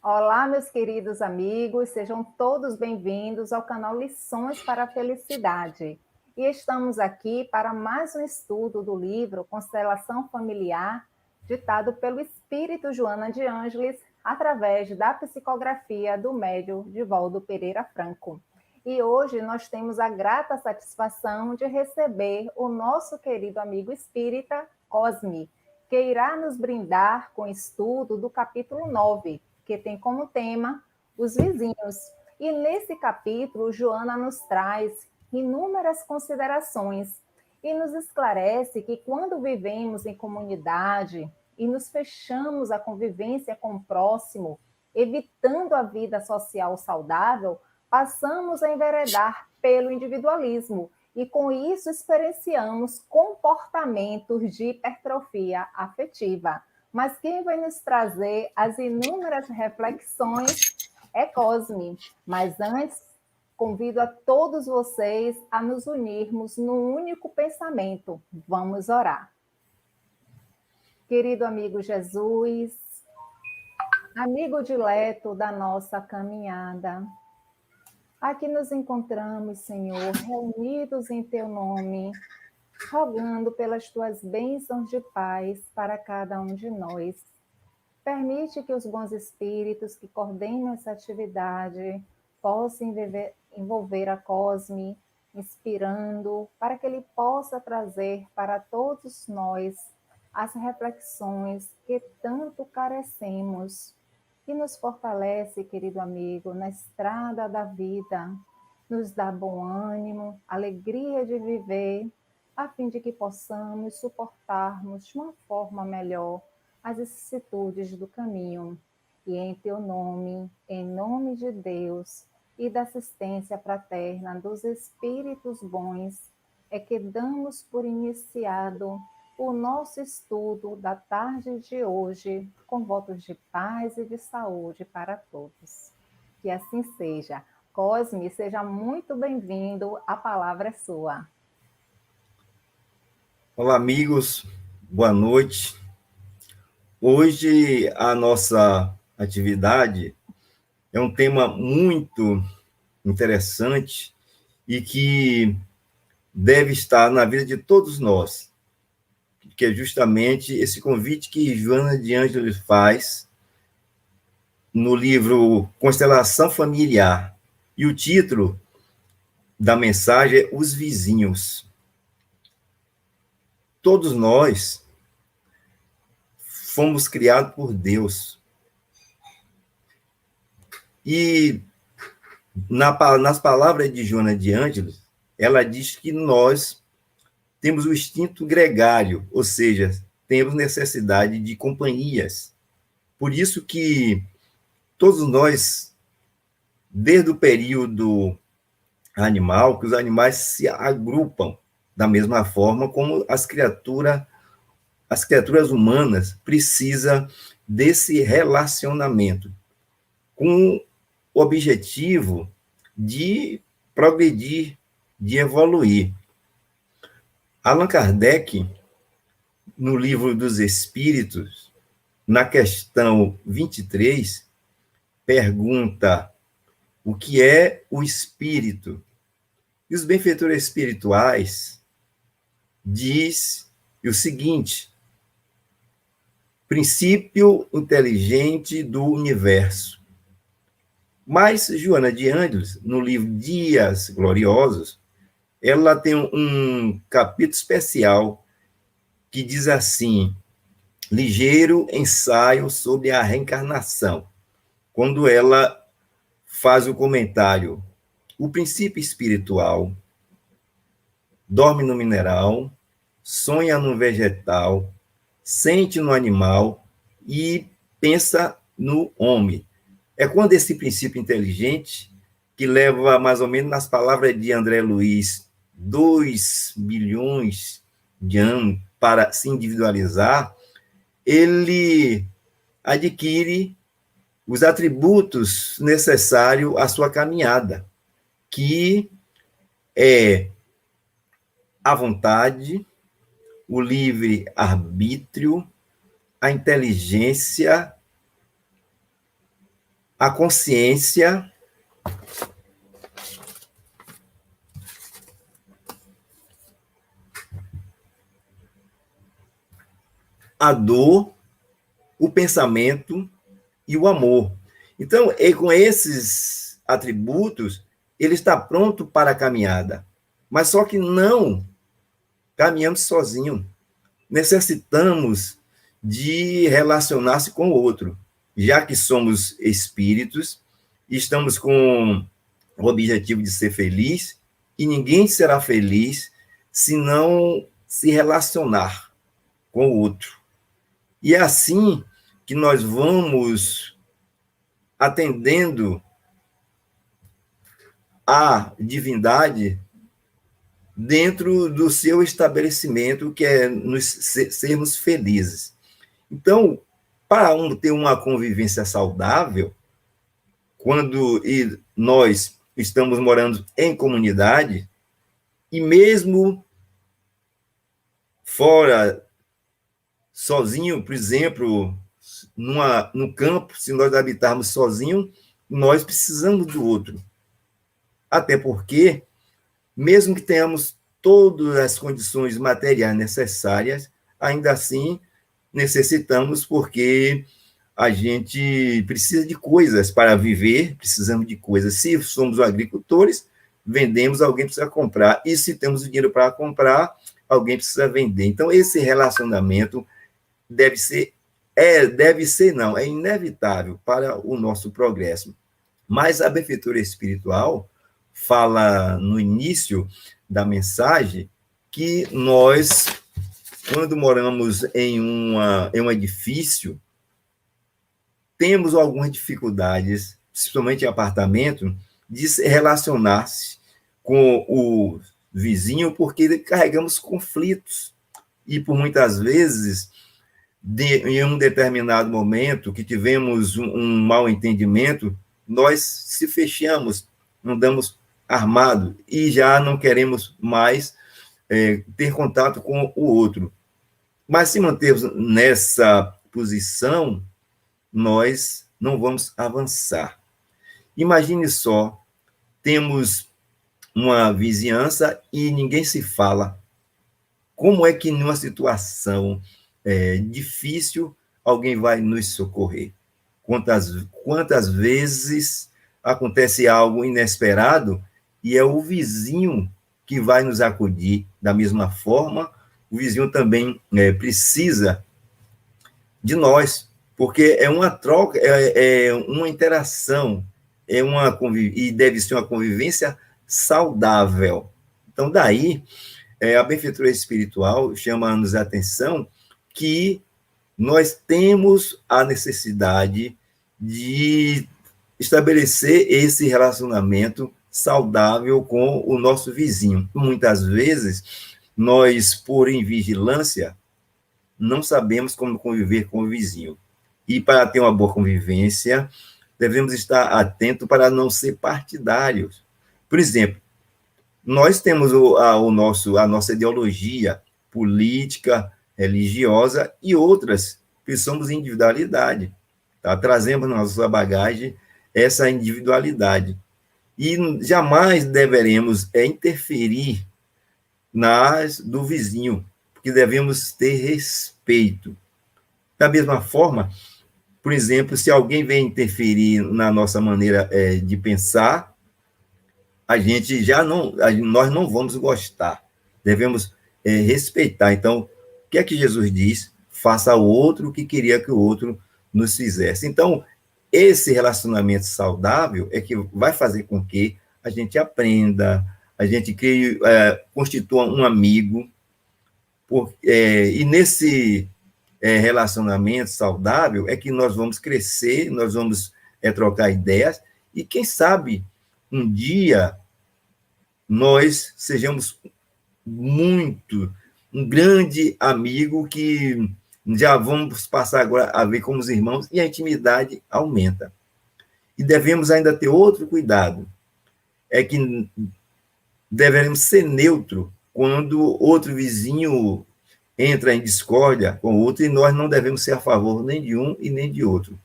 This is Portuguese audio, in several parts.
Olá, meus queridos amigos, sejam todos bem-vindos ao canal Lições para a Felicidade. E estamos aqui para mais um estudo do livro Constelação Familiar, ditado pelo Espírito Joana de Ângeles, através da psicografia do médium Divaldo Pereira Franco. E hoje nós temos a grata satisfação de receber o nosso querido amigo espírita, Cosme, que irá nos brindar com o estudo do capítulo 9, que tem como tema os vizinhos. E nesse capítulo, Joana nos traz inúmeras considerações e nos esclarece que quando vivemos em comunidade e nos fechamos à convivência com o próximo, evitando a vida social saudável, passamos a enveredar pelo individualismo e com isso experienciamos comportamentos de hipertrofia afetiva. Mas quem vai nos trazer as inúmeras reflexões é Cosme. Mas antes, convido a todos vocês a nos unirmos num único pensamento. Vamos orar. Querido amigo Jesus, amigo dileto da nossa caminhada, aqui nos encontramos, Senhor, reunidos em Teu nome, rogando pelas tuas bênçãos de paz para cada um de nós. Permite que os bons espíritos que coordenam essa atividade possam envolver a Cosme, inspirando, para que ele possa trazer para todos nós as reflexões que tanto carecemos, e nos fortalece, querido amigo, na estrada da vida, nos dá bom ânimo, alegria de viver, a fim de que possamos suportarmos de uma forma melhor as vicissitudes do caminho. E em teu nome, em nome de Deus e da assistência fraterna dos espíritos bons, é que damos por iniciado o nosso estudo da tarde de hoje, com votos de paz e de saúde para todos. Que assim seja. Cosme, seja muito bem-vindo, a palavra é sua. Olá, amigos, boa noite. Hoje a nossa atividade é um tema muito interessante e que deve estar na vida de todos nós, que é justamente esse convite que Joana de Ângeles faz no livro Constelação Familiar. E o título da mensagem é Os Vizinhos. Todos nós fomos criados por Deus. E nas palavras de Joana de Ângeles, ela diz que nós temos o instinto gregário, ou seja, temos necessidade de companhias. Por isso que todos nós, desde o período animal, que os animais se agrupam da mesma forma como as criaturas humanas precisam desse relacionamento, com o objetivo de progredir, de evoluir. Allan Kardec, no Livro dos Espíritos, na questão 23, pergunta o que é o espírito. E os benfeitores espirituais diz o seguinte: princípio inteligente do universo. Mas Joana de Ângeles, no livro Dias Gloriosos, ela tem um capítulo especial que diz assim: ligeiro ensaio sobre a reencarnação, quando ela faz o comentário: o princípio espiritual dorme no mineral, sonha no vegetal, sente no animal e pensa no homem. É quando esse princípio inteligente, que leva mais ou menos, nas palavras de André Luiz, 2 bilhões de anos para se individualizar, ele adquire os atributos necessários à sua caminhada, que é a vontade, o livre-arbítrio, a inteligência, a consciência, a dor, o pensamento e o amor. Então, com esses atributos, ele está pronto para a caminhada. Mas só que não caminhamos sozinho. Necessitamos de relacionar-se com o outro, já que somos espíritos, estamos com o objetivo de ser feliz, e ninguém será feliz se não se relacionar com o outro. E é assim que nós vamos atendendo a divindade dentro do seu estabelecimento, que é nos sermos felizes. Então, para ter uma convivência saudável, quando nós estamos morando em comunidade, e mesmo fora, sozinho, por exemplo, no campo, se nós habitarmos sozinho, nós precisamos do outro. Até porque, mesmo que tenhamos todas as condições materiais necessárias, ainda assim necessitamos, porque a gente precisa de coisas para viver, precisamos de coisas. Se somos agricultores, vendemos, alguém precisa comprar. E se temos o dinheiro para comprar, alguém precisa vender. Então, esse relacionamento é inevitável para o nosso progresso. Mas a benfeitora espiritual fala no início da mensagem que nós, quando moramos em um edifício, temos algumas dificuldades, principalmente em apartamento, de se relacionar-se com o vizinho, porque carregamos conflitos. E por muitas vezes, em um determinado momento que tivemos um mal entendimento, nós se fechamos, andamos armado e já não queremos mais ter contato com o outro. Mas se mantermos nessa posição, nós não vamos avançar. Imagine só, temos uma vizinhança e ninguém se fala. Como é que numa situação difícil alguém vai nos socorrer? Quantas vezes acontece algo inesperado e é o vizinho que vai nos acudir. Da mesma forma, o vizinho também precisa de nós, porque é uma troca, é uma interação, e deve ser uma convivência saudável. Então, daí, a benfeitora espiritual chama-nos a atenção que nós temos a necessidade de estabelecer esse relacionamento saudável com o nosso vizinho. Muitas vezes, nós, por invigilância, não sabemos como conviver com o vizinho. E para ter uma boa convivência, devemos estar atentos para não ser partidários. Por exemplo, nós temos a nossa ideologia política, religiosa e outras, que somos individualidade. Tá? Trazemos na nossa bagagem essa individualidade. E jamais deveremos interferir do vizinho, porque devemos ter respeito. Da mesma forma, por exemplo, se alguém vem interferir na nossa maneira de pensar, nós não vamos gostar. Devemos respeitar. Então, o que é que Jesus diz? Faça ao outro o que queria que o outro nos fizesse. Então, esse relacionamento saudável é que vai fazer com que a gente aprenda, a gente constitua um amigo, e nesse relacionamento saudável é que nós vamos crescer, nós vamos trocar ideias, e quem sabe um dia nós sejamos um grande amigo que já vamos passar agora a ver como os irmãos, e a intimidade aumenta. E devemos ainda ter outro cuidado, é que devemos ser neutro quando outro vizinho entra em discórdia com o outro, e nós não devemos ser a favor nem de um e nem de outro.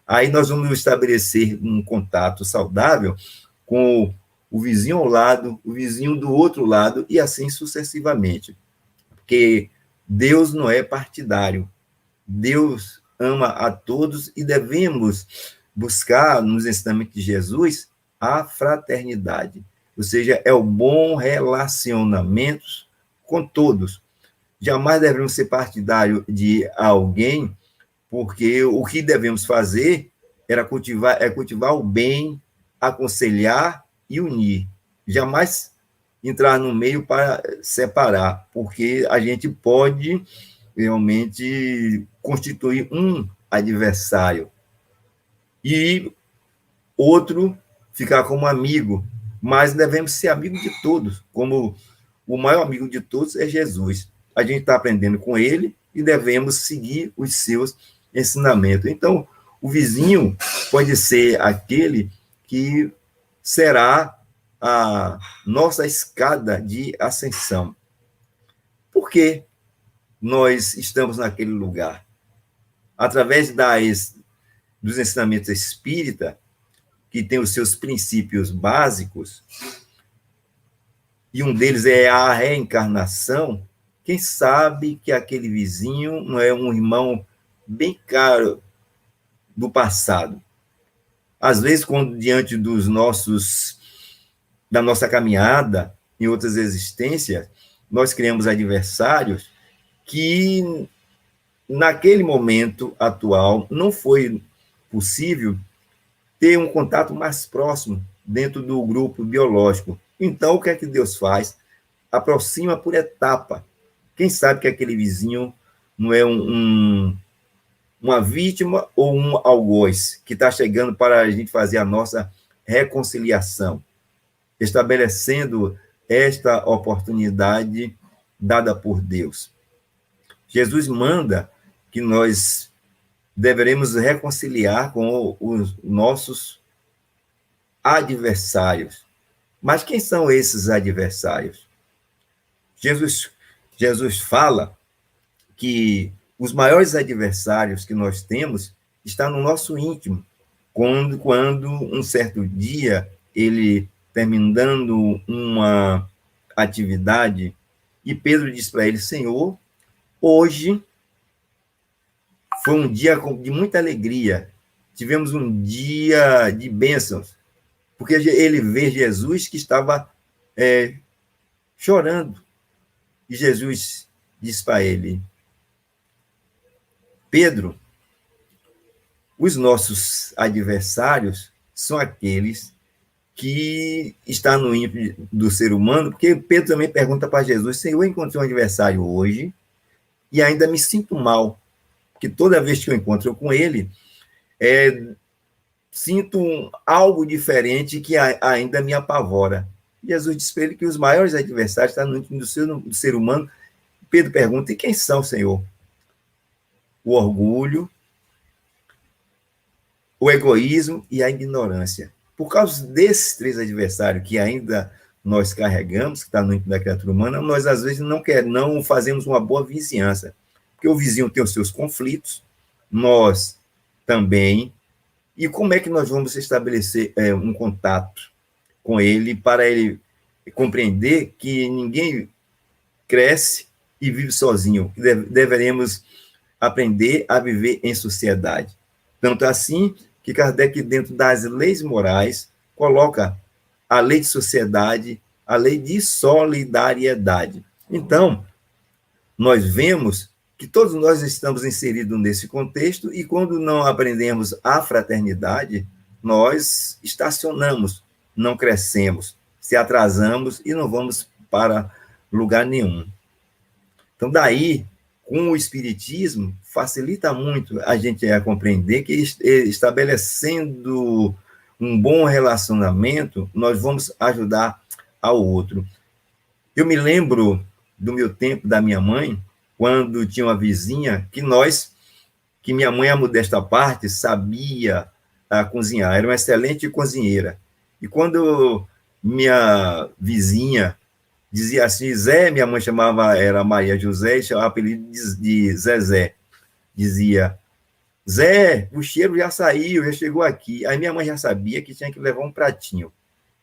Aí nós vamos estabelecer um contato saudável com o vizinho ao lado, o vizinho do outro lado, e assim sucessivamente. Porque Deus não é partidário. Deus ama a todos e devemos buscar, nos ensinamentos de Jesus, a fraternidade. Ou seja, é o bom relacionamento com todos. Jamais devemos ser partidário de alguém, porque o que devemos fazer é cultivar o bem, aconselhar e unir. Jamais entrar no meio para separar, porque a gente pode realmente constituir um adversário e outro ficar como amigo, mas devemos ser amigos de todos, como o maior amigo de todos é Jesus. A gente está aprendendo com ele e devemos seguir os seus ensinamentos. Então, o vizinho pode ser aquele que será a nossa escada de ascensão. Por que nós estamos naquele lugar? Através dos ensinamentos espíritas, que tem os seus princípios básicos, e um deles é a reencarnação, quem sabe que aquele vizinho não é um irmão bem caro do passado. Às vezes, quando diante da nossa caminhada em outras existências, nós criamos adversários que, naquele momento atual, não foi possível ter um contato mais próximo dentro do grupo biológico. Então, o que é que Deus faz? Aproxima por etapa. Quem sabe que aquele vizinho não é uma vítima ou um algoz que está chegando para a gente fazer a nossa reconciliação, estabelecendo esta oportunidade dada por Deus. Jesus manda que nós deveremos reconciliar com os nossos adversários. Mas quem são esses adversários? Jesus fala que os maiores adversários que nós temos estão no nosso íntimo. Quando um certo dia, ele terminando uma atividade, e Pedro diz para ele: Senhor, hoje foi um dia de muita alegria, tivemos um dia de bênçãos, porque ele vê Jesus que estava chorando. E Jesus diz para ele: Pedro, os nossos adversários são aqueles que estão no ímpeto do ser humano, porque Pedro também pergunta para Jesus: Senhor, eu encontrei um adversário hoje e ainda me sinto mal, porque toda vez que eu encontro com ele, sinto algo diferente que ainda me apavora. Jesus disse para ele que os maiores adversários estão no íntimo do ser humano. Pedro pergunta: e quem são, Senhor? O orgulho, o egoísmo e a ignorância. Por causa desses três adversários que ainda nós carregamos, que está no íntimo da criatura humana, nós às vezes não fazemos uma boa vizinhança, porque o vizinho tem os seus conflitos, nós também. E como é que nós vamos estabelecer um contato com ele para ele compreender que ninguém cresce e vive sozinho, que deveremos aprender a viver em sociedade. Tanto assim que Kardec, dentro das leis morais, coloca a lei de sociedade, a lei de solidariedade. Então, nós vemos que todos nós estamos inseridos nesse contexto, e quando não aprendemos a fraternidade, nós estacionamos, não crescemos, se atrasamos e não vamos para lugar nenhum. Então, daí, com o Espiritismo, facilita muito a gente compreender que, estabelecendo um bom relacionamento, nós vamos ajudar ao outro. Eu me lembro do meu tempo, da minha mãe, quando tinha uma vizinha que minha mãe, a modesta parte, sabia cozinhar, era uma excelente cozinheira. E quando minha vizinha dizia assim, Zé, minha mãe chamava, era Maria José, e chamava o apelido de Zezé, dizia, Zé, o cheiro já saiu, já chegou aqui. Aí minha mãe já sabia que tinha que levar um pratinho.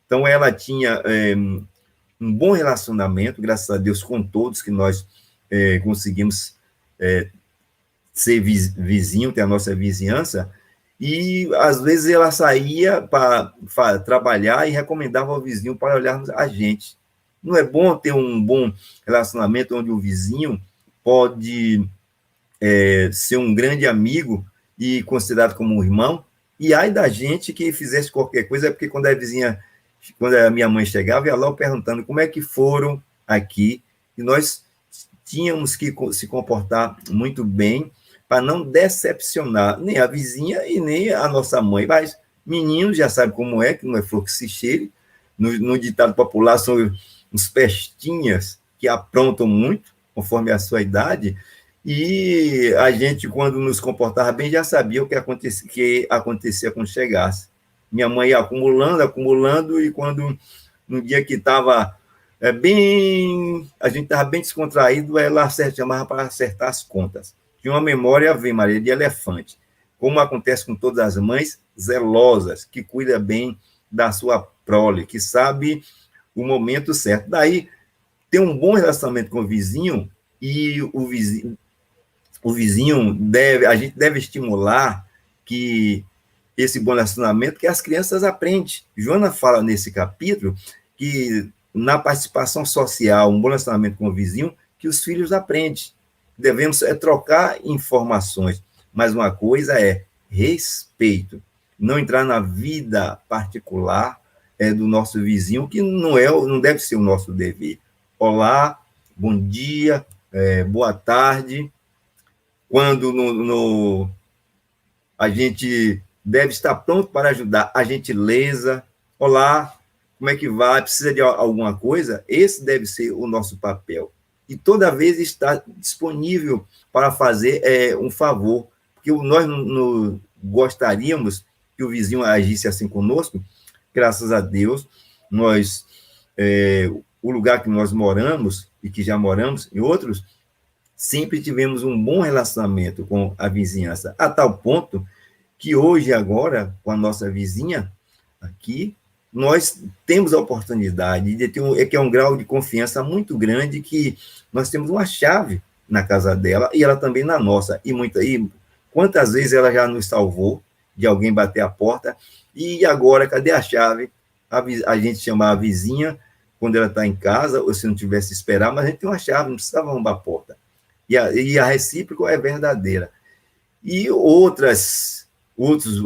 Então ela tinha um bom relacionamento, graças a Deus, com todos que nós conseguimos ser vizinho, ter a nossa vizinhança, e às vezes ela saía para trabalhar e recomendava ao vizinho para olharmos a gente. Não é bom ter um bom relacionamento onde o vizinho pode ser um grande amigo e considerado como um irmão, e ai da gente que fizesse qualquer coisa, porque quando a minha mãe chegava, ia lá perguntando como é que foram aqui, e nós tínhamos que se comportar muito bem para não decepcionar nem a vizinha e nem a nossa mãe. Mas meninos já sabem como é, que não é flor que se cheire. No ditado popular, são uns pestinhas que aprontam muito, conforme a sua idade, e a gente, quando nos comportava bem, já sabia o que acontecia quando chegasse. Minha mãe ia acumulando, acumulando, e quando, no dia que estava a gente estava bem descontraído, ela chamava para acertar as contas. Tinha uma memória, Ave Maria, de elefante, como acontece com todas as mães zelosas, que cuida bem da sua prole, que sabe o momento certo. Daí, ter um bom relacionamento com o vizinho, e o vizinho a gente deve estimular que esse bom relacionamento, que as crianças aprendem. Joana fala nesse capítulo que na participação social, um bom relacionamento com o vizinho, que os filhos aprendem. Devemos trocar informações, mas uma coisa é respeito, não entrar na vida particular do nosso vizinho, que não deve ser o nosso dever. Olá, bom dia, boa tarde. Quando a gente deve estar pronto para ajudar, a gentileza. Olá, como é que vai? Precisa de alguma coisa? Esse deve ser o nosso papel. E toda vez estar disponível para fazer um favor, porque nós não gostaríamos que o vizinho agisse assim conosco. Graças a Deus, o lugar que nós moramos, e que já moramos em outros, sempre tivemos um bom relacionamento com a vizinhança, a tal ponto que hoje, agora, com a nossa vizinha aqui, nós temos a oportunidade de ter que é um grau de confiança muito grande, que nós temos uma chave na casa dela e ela também na nossa. E quantas vezes ela já nos salvou de alguém bater a porta, e agora, cadê a chave? A gente chamar a vizinha quando ela está em casa, ou se não tivesse esperar, mas a gente tem uma chave, não precisava arrombar a porta. E a recíproca é verdadeira. E outros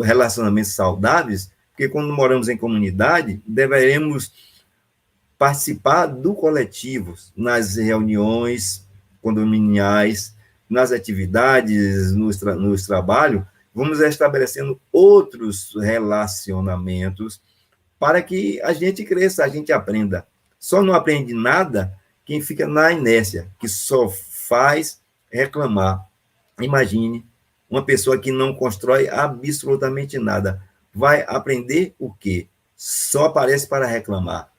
relacionamentos saudáveis, porque quando moramos em comunidade, deveremos participar do coletivo, nas reuniões condominiais, nas atividades, nos trabalhos, vamos estabelecendo outros relacionamentos para que a gente cresça, a gente aprenda. Só não aprende nada quem fica na inércia, que só faz reclamar. Imagine uma pessoa que não constrói absolutamente nada. Vai aprender o quê? Só aparece para reclamar.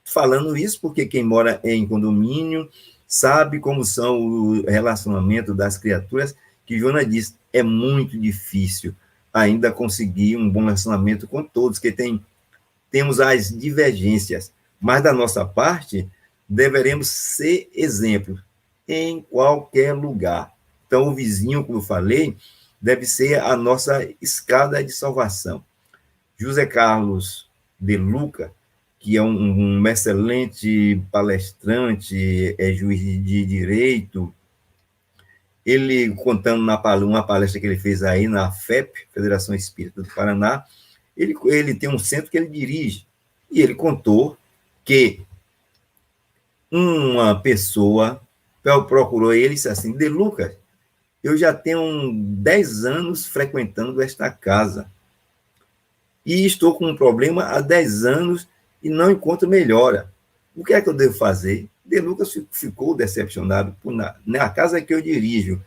Falando isso porque quem mora em condomínio sabe como são o relacionamento das criaturas, que Joana diz, é muito difícil ainda conseguir um bom relacionamento com todos, que temos as divergências, mas da nossa parte, deveremos ser exemplos em qualquer lugar. Então, o vizinho, como eu falei, deve ser a nossa escada de salvação. José Carlos de Luca, que é um excelente palestrante, é juiz de direito, ele, contando uma palestra que ele fez aí na FEP, Federação Espírita do Paraná, ele tem um centro que ele dirige, e ele contou que uma pessoa procurou ele e disse assim, De Lucas, eu já tenho 10 anos frequentando esta casa, e estou com um problema há 10 anos e não encontro melhora. O que é que eu devo fazer? De Lucas ficou decepcionado na casa que eu dirijo.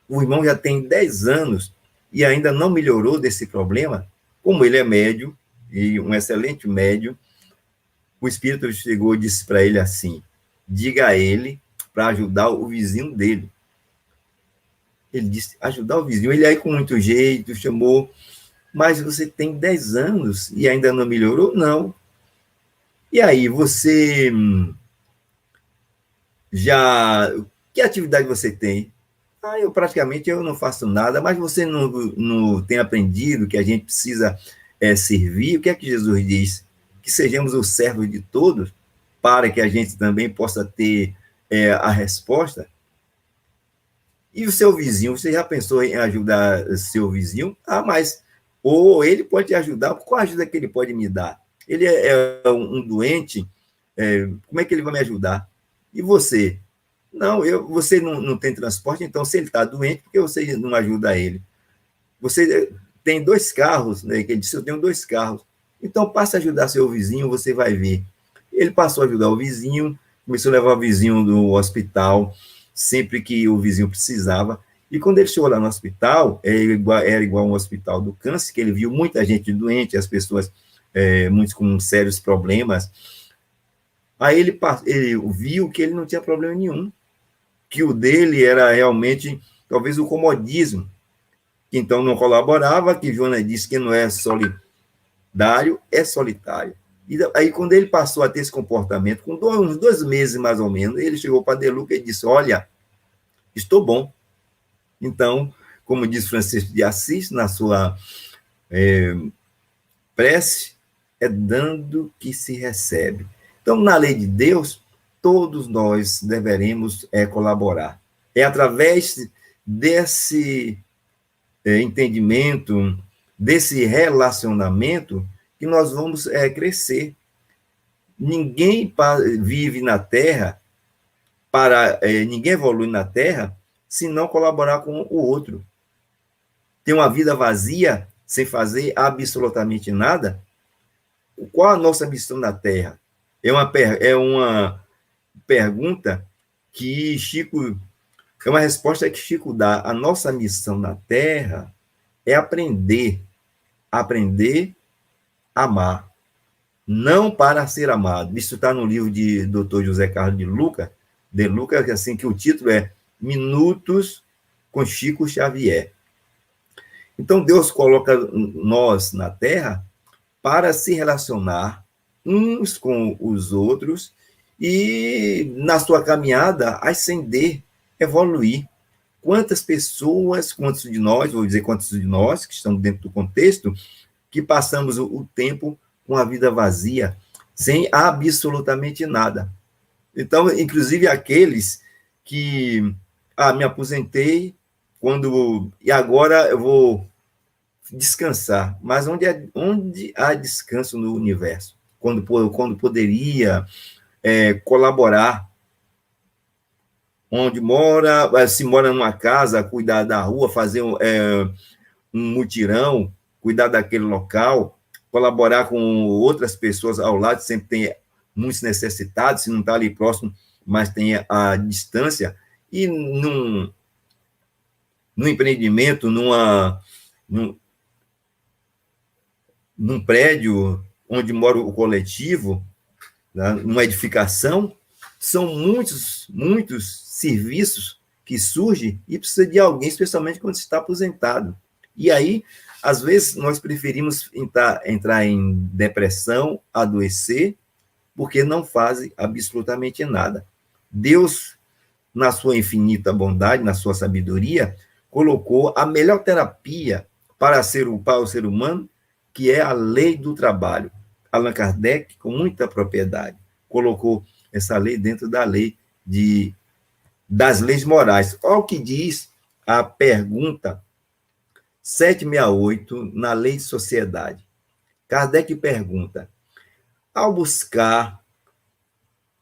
O irmão já tem 10 anos e ainda não melhorou desse problema. Como ele é médio, e um excelente médio, o Espírito chegou e disse para ele assim: diga a ele para ajudar o vizinho dele. Ele disse: ajudar o vizinho. Ele aí, com muito jeito, chamou: mas você tem 10 anos e ainda não melhorou? Não. E aí, você já... Que atividade você tem? Eu praticamente eu não faço nada, mas você não tem aprendido que a gente precisa servir? O que é que Jesus diz? Que sejamos os servos de todos, para que a gente também possa ter a resposta. E o seu vizinho, você já pensou em ajudar seu vizinho? Mas ou ele pode te ajudar, qual a ajuda que ele pode me dar? Ele é um doente, como é que ele vai me ajudar? E você? Não, você não tem transporte, então se ele está doente, por que você não ajuda ele? Você tem 2 carros, né? Que ele disse: eu tenho 2 carros. Então passa a ajudar seu vizinho, você vai ver. Ele passou a ajudar o vizinho, começou a levar o vizinho do hospital, sempre que o vizinho precisava. E quando ele chegou lá no hospital, era igual um hospital do câncer, que ele viu muita gente doente, as pessoas, muitos com sérios problemas. Aí ele viu que ele não tinha problema nenhum, que o dele era realmente, talvez, o comodismo, que então não colaborava, que Joana disse que não é solidário, é solitário. E aí, quando ele passou a ter esse comportamento, com uns 2 meses, mais ou menos, ele chegou para De Luca e disse: olha, estou bom. Então, como diz Francisco de Assis, na sua prece, é dando que se recebe. Então, na lei de Deus, todos nós deveremos colaborar. É através desse entendimento, desse relacionamento, que nós vamos crescer. Ninguém vive na Terra, ninguém evolui na Terra, se não colaborar com o outro. Ter uma vida vazia, sem fazer absolutamente nada, qual a nossa missão na Terra? É uma pergunta que Chico... É uma resposta que Chico dá. A nossa missão na Terra é aprender a amar, não para ser amado. Isso está no livro de Dr. José Carlos de Luca, assim, que o título é Minutos com Chico Xavier. Então, Deus coloca nós na Terra para se relacionar uns com os outros e, na sua caminhada, ascender, evoluir. Quantos de nós, que estamos dentro do contexto, que passamos o tempo com a vida vazia, sem absolutamente nada. Então, inclusive aqueles que me aposentei e agora eu vou descansar. Mas onde há descanso no universo? Quando poderia colaborar, onde se mora numa casa, cuidar da rua, fazer um mutirão, cuidar daquele local, colaborar com outras pessoas ao lado, sempre tem muitos necessitados, se não está ali próximo, mas tem a distância, e num empreendimento, num prédio onde mora o coletivo, né, numa edificação, são muitos serviços que surgem e precisa de alguém, especialmente quando está aposentado. E aí, às vezes, nós preferimos entrar em depressão, adoecer, porque não fazem absolutamente nada. Deus, na sua infinita bondade, na sua sabedoria, colocou a melhor terapia para o ser humano, que é a lei do trabalho. Allan Kardec, com muita propriedade, colocou essa lei dentro da lei das leis morais. Olha o que diz a pergunta 768 na Lei de Sociedade. Kardec pergunta: ao buscar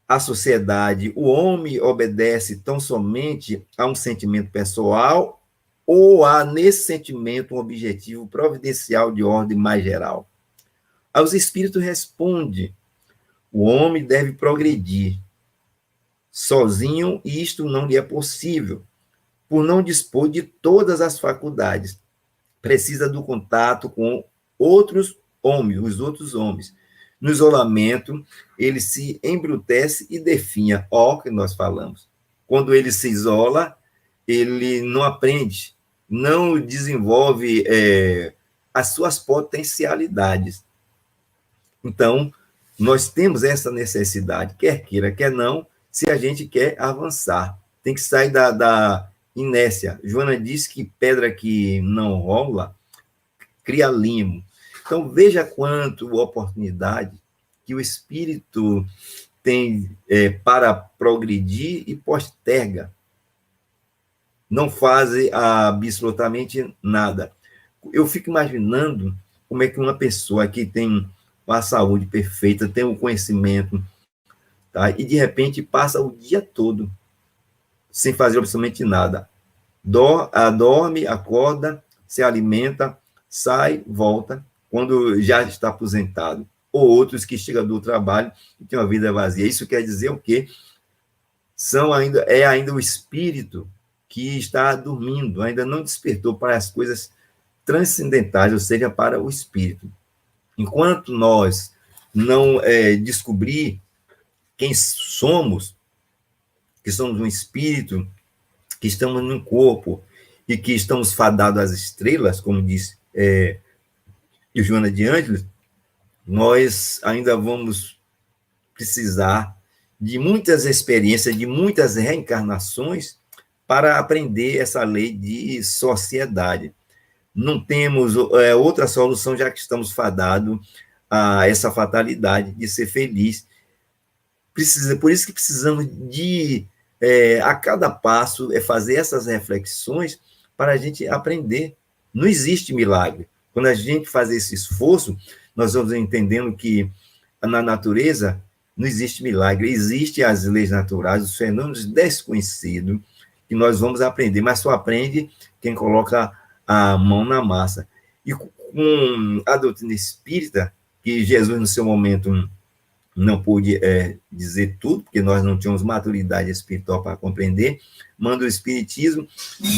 a sociedade, o homem obedece tão somente a um sentimento pessoal ou há nesse sentimento um objetivo providencial de ordem mais geral? Aí os espíritos respondem: o homem deve progredir, Sozinho, isto não lhe é possível, por não dispor de todas as faculdades. Precisa do contato com outros homens, os outros homens. No isolamento, ele se embrutece e definha, ó, que nós falamos. Quando ele se isola, ele não aprende, não desenvolve as suas potencialidades. Então, nós temos essa necessidade, quer queira, quer não, se a gente quer avançar. Tem que sair da inércia. Joana disse que pedra que não rola cria limo. Então, veja quanto oportunidade que o espírito tem para progredir e posterga. Não faz absolutamente nada. Eu fico imaginando como é que uma pessoa que tem a saúde perfeita, tem o conhecimento, tá? E de repente passa o dia todo sem fazer absolutamente nada. Dorme, acorda, se alimenta, sai, volta, quando já está aposentado. Ou outros que chegam do trabalho e têm uma vida vazia. Isso quer dizer o quê? É ainda o espírito que está dormindo, ainda não despertou para as coisas transcendentais, ou seja, para o espírito. Enquanto nós não descobrir quem somos, que somos um espírito, que estamos num corpo e que estamos fadados às estrelas, como diz Joana de Ângeles, nós ainda vamos precisar de muitas experiências, de muitas reencarnações para aprender essa lei de sociedade. Não temos outra solução, já que estamos fadados a essa fatalidade de ser feliz. Por isso que precisamos de, a cada passo, fazer essas reflexões para a gente aprender. Não existe milagre. Quando a gente faz esse esforço, nós vamos entendendo que na natureza não existe milagre, existem as leis naturais, os fenômenos desconhecidos, que nós vamos aprender, mas só aprende quem coloca a mão na massa. E com a doutrina espírita, que Jesus, no seu momento, não pôde dizer tudo, porque nós não tínhamos maturidade espiritual para compreender, manda o Espiritismo,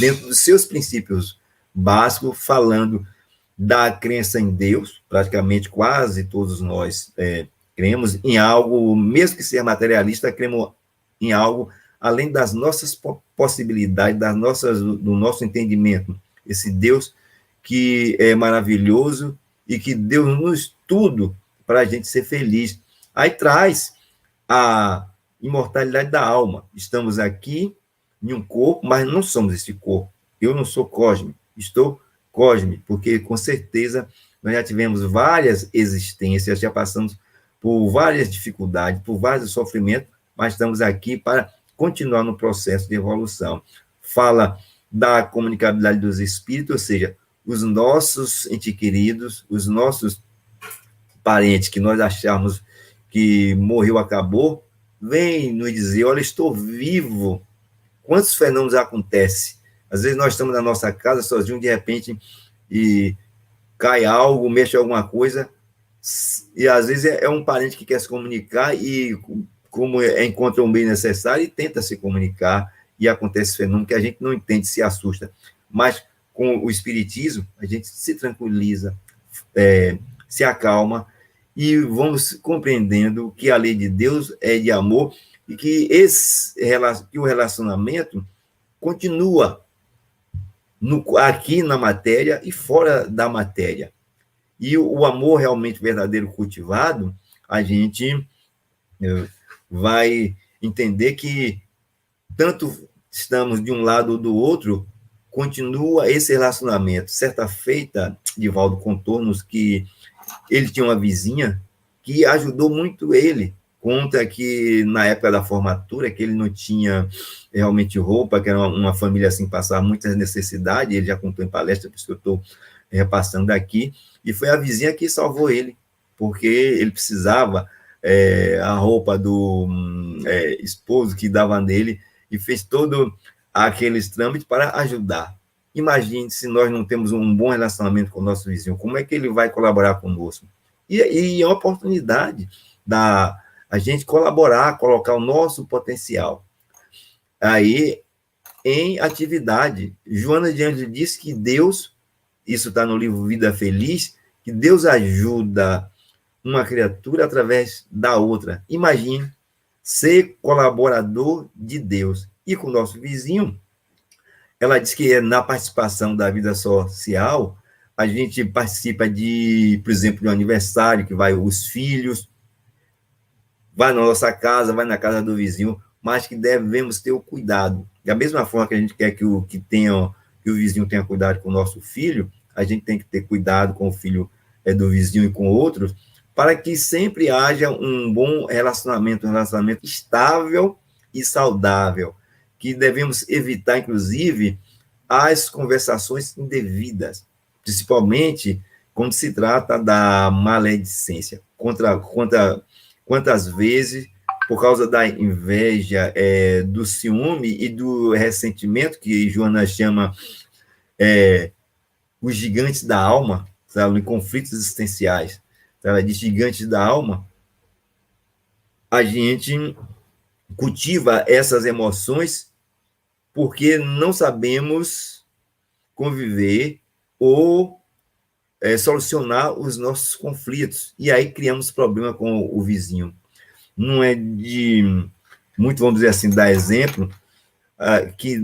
dentro dos seus princípios básicos, falando da crença em Deus. Praticamente quase todos nós cremos em algo, mesmo que seja materialista, cremos em algo além das nossas possibilidades, do nosso entendimento. Esse Deus que é maravilhoso e que deu-nos tudo para a gente ser feliz. Aí traz a imortalidade da alma. Estamos aqui em um corpo, mas não somos esse corpo. Eu não sou cósmico, estou cósmico, porque com certeza nós já tivemos várias existências, já passamos por várias dificuldades, por vários sofrimentos, mas estamos aqui para continuar no processo de evolução. Fala da comunicabilidade dos espíritos, ou seja, os nossos entes queridos, os nossos parentes que nós achamos que morreu, acabou, vem nos dizer, olha, estou vivo. Quantos fenômenos acontecem? Às vezes nós estamos na nossa casa sozinhos, de repente, e cai algo, mexe alguma coisa, e às vezes é um parente que quer se comunicar e, como encontra um meio necessário, e tenta se comunicar, e acontece fenômeno que a gente não entende, se assusta. Mas com o espiritismo, a gente se tranquiliza, se acalma, e vamos compreendendo que a lei de Deus é de amor, e que o relacionamento continua aqui na matéria e fora da matéria. E o amor realmente verdadeiro cultivado, a gente vai entender que tanto estamos de um lado ou do outro, continua esse relacionamento. Certa feita, Divaldo contou-nos que ele tinha uma vizinha que ajudou muito ele. Conta que na época da formatura, que ele não tinha realmente roupa, que era uma família assim, passava muitas necessidades, ele já contou em palestra, por isso que eu estou repassando aqui, e foi a vizinha que salvou ele, porque ele precisava a roupa do esposo que dava nele, e fez todo aqueles trâmites para ajudar. Imagine se nós não temos um bom relacionamento com o nosso vizinho, como é que ele vai colaborar conosco? E é uma oportunidade da a gente colaborar, colocar o nosso potencial. aí em atividade. Joana de Ângeles diz que Deus, isso está no livro Vida Feliz, que Deus ajuda uma criatura através da outra. Imagine ser colaborador de Deus. E com o nosso vizinho, ela diz que na participação da vida social, a gente participa de, por exemplo, de um aniversário, que vai os filhos, vai na nossa casa, vai na casa do vizinho, mas que devemos ter o cuidado. Da mesma forma que a gente quer que o vizinho tenha cuidado com o nosso filho, a gente tem que ter cuidado com o filho do vizinho e com outros, para que sempre haja um bom relacionamento, um relacionamento estável e saudável, que devemos evitar, inclusive, as conversações indevidas, principalmente quando se trata da maledicência. Quantas vezes, por causa da inveja, do ciúme e do ressentimento, que Joana chama os gigantes da alma, sabe, em conflitos existenciais, ela diz gigantes da alma, a gente cultiva essas emoções porque não sabemos conviver ou solucionar os nossos conflitos. E aí criamos problema com o vizinho. Não é de muito, vamos dizer assim, dar exemplo, que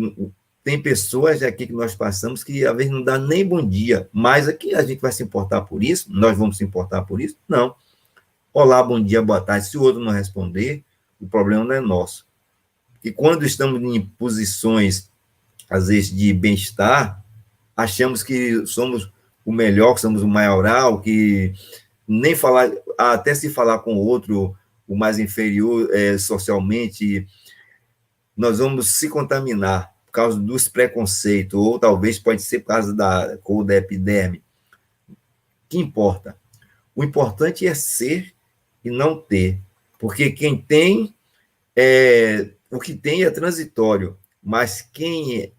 tem pessoas aqui que nós passamos que às vezes não dá nem bom dia, mas aqui a gente vai se importar por isso? Nós vamos se importar por isso? Não. Olá, bom dia, boa tarde. Se o outro não responder, o problema não é nosso. E quando estamos em posições, às vezes, de bem-estar, achamos que somos o melhor, que somos o maioral, que nem falar, até se falar com o outro, o mais inferior socialmente, nós vamos se contaminar por causa dos preconceitos, ou talvez pode ser por causa da cor da epiderme. O que importa? O importante é ser e não ter, porque quem tem, o que tem é transitório, mas quem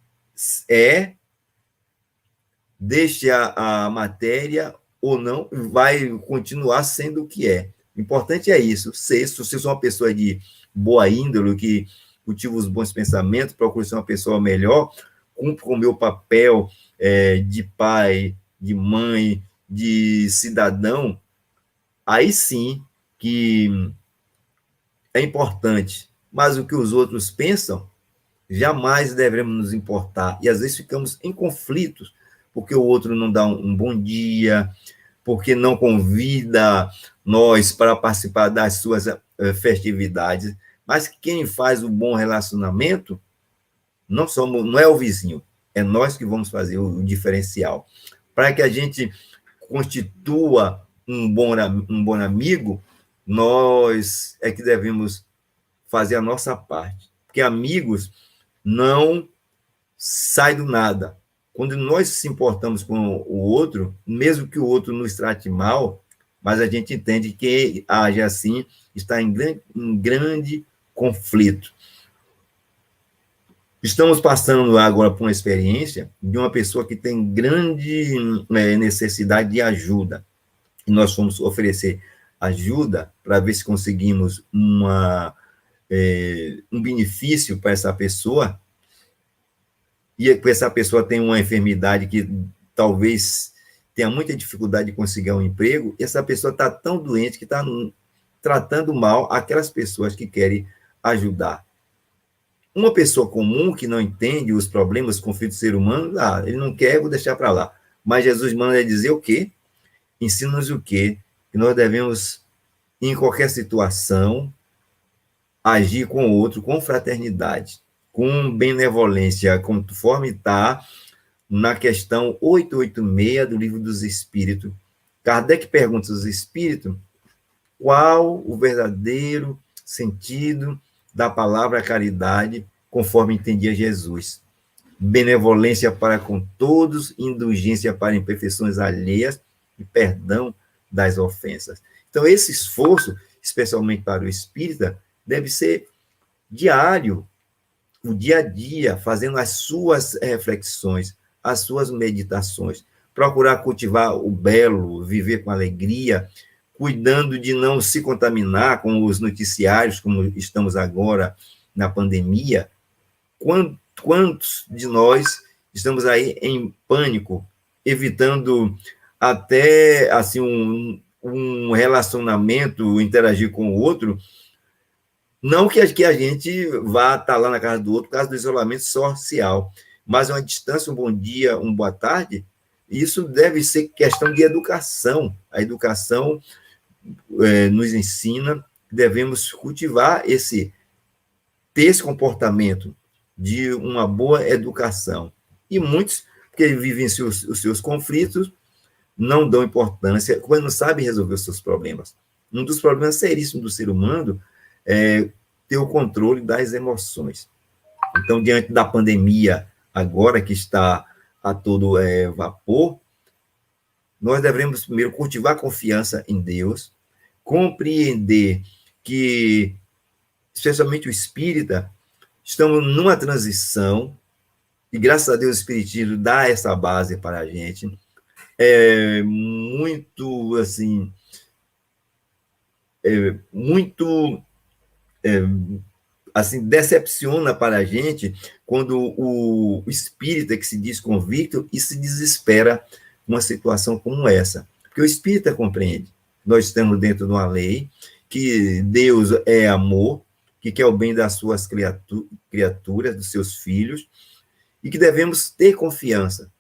deixa a matéria ou não, vai continuar sendo o que é. O importante é isso, se você é uma pessoa de boa índole, que cultiva os bons pensamentos, procura ser uma pessoa melhor, cumpre com o meu papel de pai, de mãe, de cidadão, aí sim que é importante. Mas o que os outros pensam, jamais devemos nos importar. E às vezes ficamos em conflitos, porque o outro não dá um bom dia, porque não convida nós para participar das suas festividades. Mas quem faz o bom relacionamento não é o vizinho, é nós que vamos fazer o diferencial. Para que a gente constitua um bom amigo, nós é que devemos fazer a nossa parte. Porque amigos não saem do nada. Quando nós se importamos com o outro, mesmo que o outro nos trate mal, mas a gente entende que age assim, está em grande conflito. Estamos passando agora por uma experiência de uma pessoa que tem grande necessidade de ajuda. E nós fomos oferecer ajuda para ver se conseguimos um benefício para essa pessoa. E essa pessoa tem uma enfermidade que talvez tenha muita dificuldade de conseguir um emprego, e essa pessoa está tão doente que está tratando mal aquelas pessoas que querem ajudar. Uma pessoa comum que não entende os problemas, os conflitos do ser humano, ele não quer, vou deixar para lá. Mas Jesus manda dizer o quê? Ensina-nos o quê? Que nós devemos, em qualquer situação, agir com o outro com fraternidade, com benevolência, conforme está na questão 886 do Livro dos Espíritos. Kardec pergunta aos espíritos qual o verdadeiro sentido da palavra caridade, conforme entendia Jesus. Benevolência para com todos, indulgência para imperfeições alheias e perdão das ofensas. Então, esse esforço, especialmente para o espírita, deve ser diário, o dia a dia, fazendo as suas reflexões, as suas meditações, procurar cultivar o belo, viver com alegria, cuidando de não se contaminar com os noticiários, como estamos agora na pandemia, Quantos de nós estamos aí em pânico, evitando até assim um relacionamento, interagir com o outro, não que a gente vá estar lá na casa do outro por causa do isolamento social, mas uma distância, um bom dia, uma boa tarde, isso deve ser questão de educação. A educação nos ensina que devemos cultivar ter esse comportamento de uma boa educação. E muitos que vivem os seus conflitos não dão importância, quando não sabem resolver os seus problemas. Um dos problemas seríssimos do ser humano é ter o controle das emoções. Então, diante da pandemia, agora que está a todo vapor, nós devemos primeiro cultivar confiança em Deus, compreender que, especialmente o espírita, estamos numa transição, e graças a Deus o Espiritismo dá essa base para a gente. Muito, assim, muito, assim, decepciona para a gente quando o espírita que se diz convicto e se desespera numa situação como essa. Porque o espírita compreende. Nós estamos dentro de uma lei, que Deus é amor, que quer o bem das suas criaturas, dos seus filhos, e que devemos ter confiança.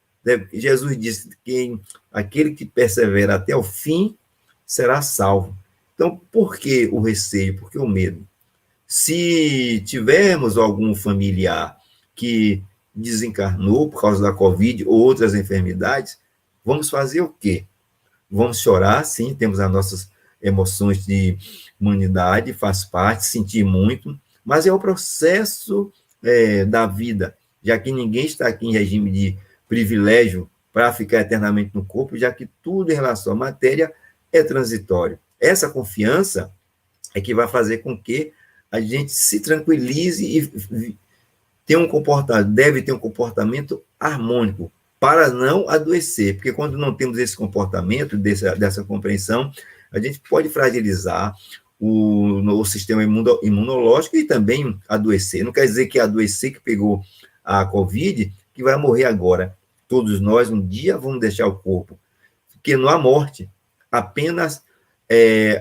Jesus disse que aquele que persevera até o fim será salvo. Então, por que o receio? Por que o medo? Se tivermos algum familiar que desencarnou por causa da Covid ou outras enfermidades, vamos fazer o quê? Vamos chorar, sim, temos as nossas emoções de humanidade, faz parte, sentir muito, mas é o processo da vida, já que ninguém está aqui em regime de privilégio para ficar eternamente no corpo, já que tudo em relação à matéria é transitório. Essa confiança é que vai fazer com que a gente se tranquilize e deve ter um comportamento harmônico, para não adoecer, porque quando não temos esse comportamento, dessa compreensão, a gente pode fragilizar o sistema imunológico e também adoecer. Não quer dizer que adoecer, que pegou a Covid, que vai morrer agora. Todos nós, um dia, vamos deixar o corpo, porque não há morte, apenas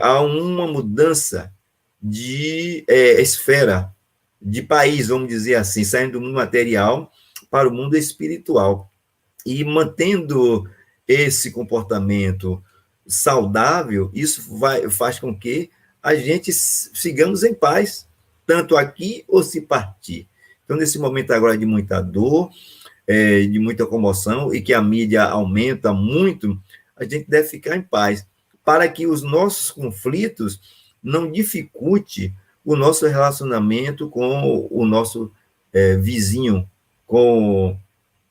há uma mudança de esfera, de país, vamos dizer assim, saindo do mundo material para o mundo espiritual. E mantendo esse comportamento saudável, isso faz com que a gente sigamos em paz, tanto aqui ou se partir. Então, nesse momento agora de muita dor, de muita comoção, e que a mídia aumenta muito, a gente deve ficar em paz, para que os nossos conflitos não dificulte o nosso relacionamento com o nosso vizinho, com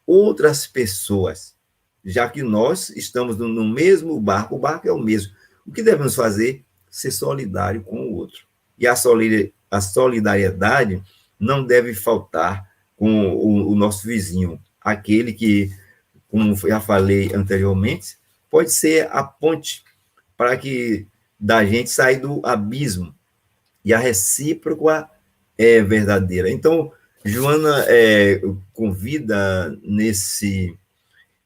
outras pessoas, já que nós estamos no mesmo barco, o barco é o mesmo. O que devemos fazer? Ser solidário com o outro. E a solidariedade não deve faltar com o nosso vizinho, aquele que, como já falei anteriormente, pode ser a ponte para que da gente sair do abismo, e a recíproca é verdadeira. Então, Joana convida nesse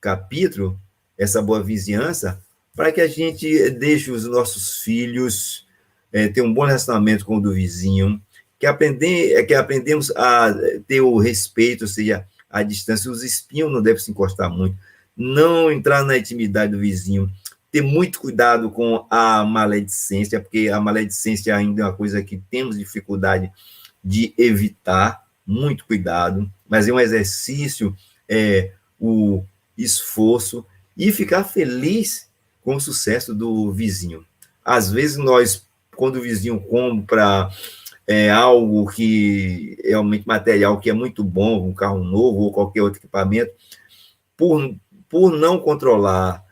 capítulo essa boa vizinhança para que a gente deixe os nossos filhos ter um bom relacionamento com o do vizinho, que aprendemos a ter o respeito, ou seja, a distância. Os espinhos não devem se encostar muito, não entrar na intimidade do vizinho, ter muito cuidado com a maledicência, porque a maledicência ainda é uma coisa que temos dificuldade de evitar, muito cuidado, mas é um exercício, o esforço, e ficar feliz com o sucesso do vizinho. Às vezes nós, quando o vizinho compra algo que realmente material, que é muito bom, um carro novo ou qualquer outro equipamento, por não controlar,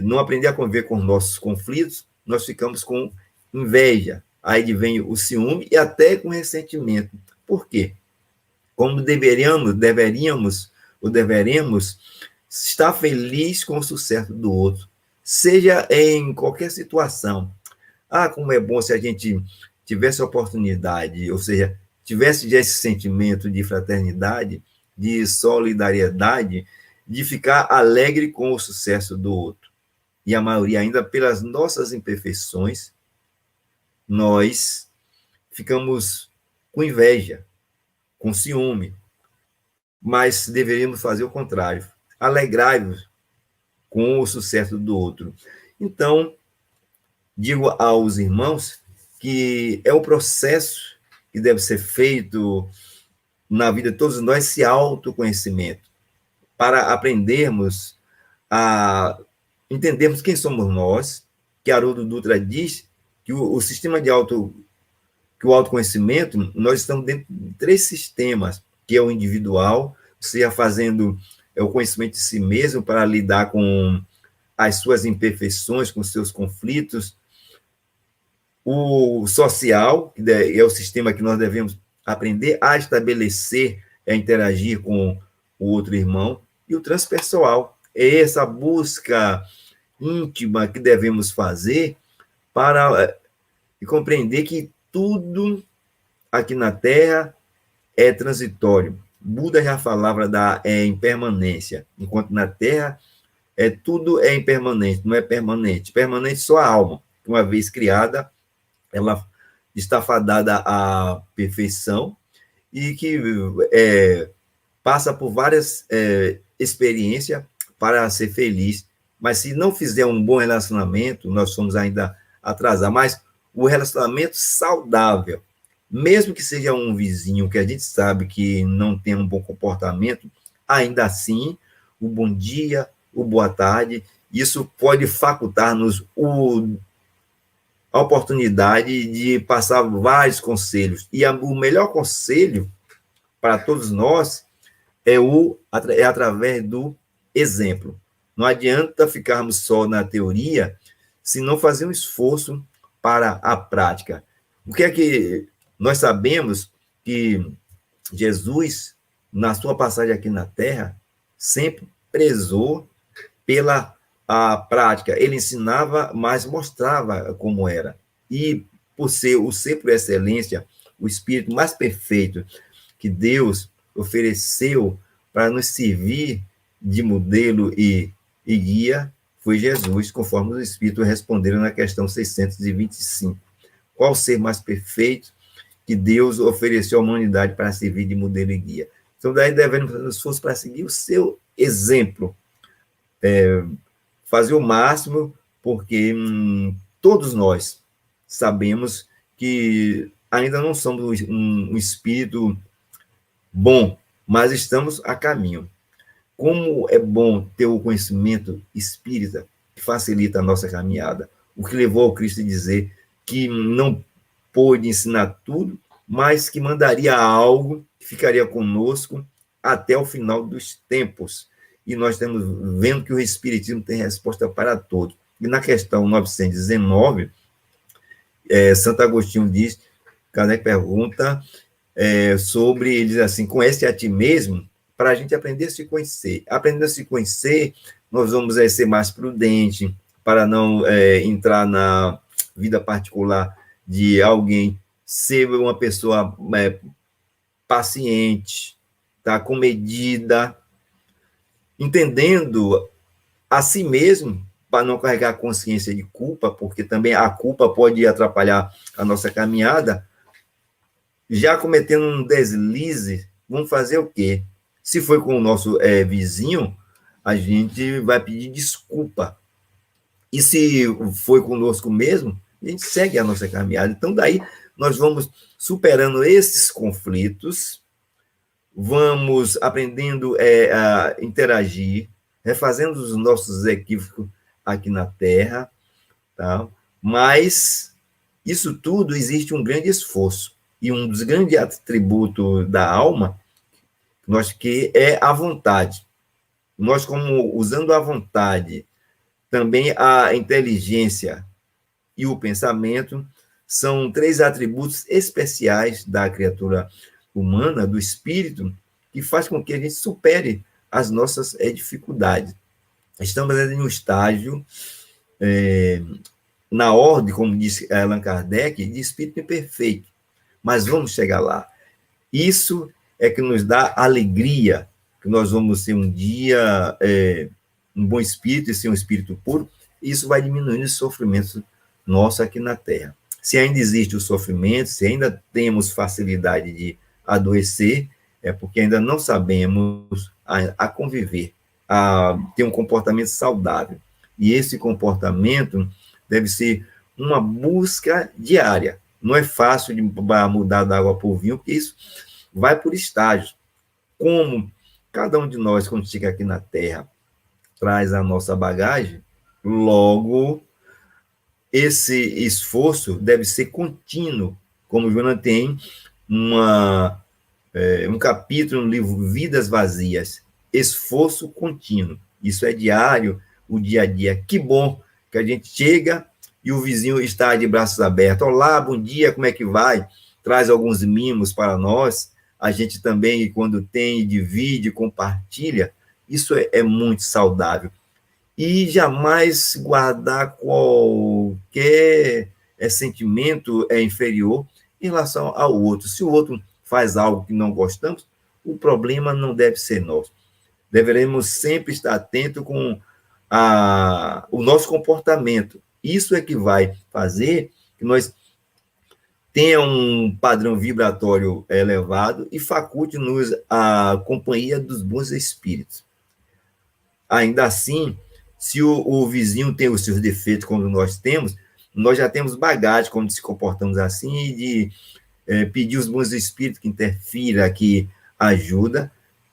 não aprender a conviver com os nossos conflitos, nós ficamos com inveja, aí vem o ciúme e até com ressentimento. Por quê? Como deveremos estar feliz com o sucesso do outro, seja em qualquer situação. Como é bom se a gente tivesse a oportunidade, ou seja, tivesse já esse sentimento de fraternidade, de solidariedade, de ficar alegre com o sucesso do outro. E a maioria, ainda pelas nossas imperfeições, nós ficamos com inveja, com ciúme, mas deveríamos fazer o contrário, alegrai-vos com o sucesso do outro. Então, digo aos irmãos que é o processo que deve ser feito na vida de todos nós, esse autoconhecimento, para aprendermos a entendermos quem somos nós, que Haroldo Dutra diz que o sistema de que o autoconhecimento, nós estamos dentro de 3 sistemas, que é o individual, você ia fazendo o conhecimento de si mesmo para lidar com as suas imperfeições, com os seus conflitos. O social, que é o sistema que nós devemos aprender a estabelecer, a interagir com o outro irmão. E o transpessoal, é essa busca íntima que devemos fazer para compreender que tudo aqui na Terra é transitório. Buda já falava da impermanência, enquanto na Terra tudo é impermanente, não é permanente. Permanente só a alma, uma vez criada, ela está fadada à perfeição e que passa por várias experiências para ser feliz. Mas se não fizer um bom relacionamento, nós somos ainda atrasados. Mas o relacionamento saudável, mesmo que seja um vizinho que a gente sabe que não tem um bom comportamento, ainda assim, o bom dia, o boa tarde, isso pode facultar-nos a oportunidade de passar vários conselhos. E o melhor conselho para todos nós é através do exemplo. Não adianta ficarmos só na teoria se não fazer um esforço para a prática. O que é que nós sabemos que Jesus, na sua passagem aqui na Terra, sempre prezou pela a prática. Ele ensinava, mas mostrava como era. E por ser o ser por excelência, o espírito mais perfeito que Deus ofereceu para nos servir de modelo e guia, foi Jesus, conforme os espíritos responderam na questão 625. Qual ser mais perfeito que Deus ofereceu à humanidade para servir de modelo e guia? Então, daí devemos fazer um esforço para seguir o seu exemplo, fazer o máximo, porque todos nós sabemos que ainda não somos um espírito bom, mas estamos a caminho. Como é bom ter o conhecimento espírita, que facilita a nossa caminhada, o que levou ao Cristo a dizer que não pôde ensinar tudo, mas que mandaria algo que ficaria conosco até o final dos tempos. E nós estamos vendo que o Espiritismo tem resposta para todos. E na questão 919, Santo Agostinho diz, Kardec pergunta sobre, ele diz assim, conhece a ti mesmo, para a gente aprender a se conhecer. Aprendendo a se conhecer, nós vamos ser mais prudentes, para não entrar na vida particular de alguém, ser uma pessoa paciente, tá, comedida, entendendo a si mesmo, para não carregar a consciência de culpa, porque também a culpa pode atrapalhar a nossa caminhada. Já cometendo um deslize, vamos fazer o quê? Se foi com o nosso vizinho, a gente vai pedir desculpa. E se foi conosco mesmo, a gente segue a nossa caminhada. Então, daí, nós vamos superando esses conflitos, vamos aprendendo a interagir, refazendo os nossos equívocos aqui na Terra, tá? Mas isso tudo existe um grande esforço. E um dos grandes atributos da alma, que é a vontade. Nós, como usando a vontade, também a inteligência e o pensamento, são 3 atributos especiais da criatura humana, do espírito, que faz com que a gente supere as nossas dificuldades. Estamos em um estágio, na ordem, como disse Allan Kardec, de espírito imperfeito, mas vamos chegar lá. Isso é que nos dá alegria, que nós vamos ser um dia um bom espírito e ser um espírito puro. Isso vai diminuindo os sofrimentos nossos aqui na Terra. Se ainda existe o sofrimento, se ainda temos facilidade de adoecer, é porque ainda não sabemos a conviver, a ter um comportamento saudável. E esse comportamento deve ser uma busca diária. Não é fácil de mudar da água para o vinho, porque isso vai por estágios. Como cada um de nós, quando chega aqui na Terra, traz a nossa bagagem, logo esse esforço deve ser contínuo, como Joana tem um capítulo no livro Vidas Vazias, esforço contínuo. Isso é diário, o dia a dia. Que bom que a gente chega e o vizinho está de braços abertos. Olá, bom dia, como é que vai? Traz alguns mimos para nós. A gente também, quando tem, divide, compartilha. Isso é muito saudável. E jamais guardar qualquer sentimento inferior em relação ao outro. Se o outro faz algo que não gostamos, o problema não deve ser nosso. Deveremos sempre estar atento com o nosso comportamento. Isso é que vai fazer que nós tenha um padrão vibratório elevado e faculte-nos a companhia dos bons espíritos. Ainda assim, se o vizinho tem os seus defeitos, como nós temos, nós já temos bagagem quando se comportamos assim, e de pedir os bons espíritos que interfira, que ajuda,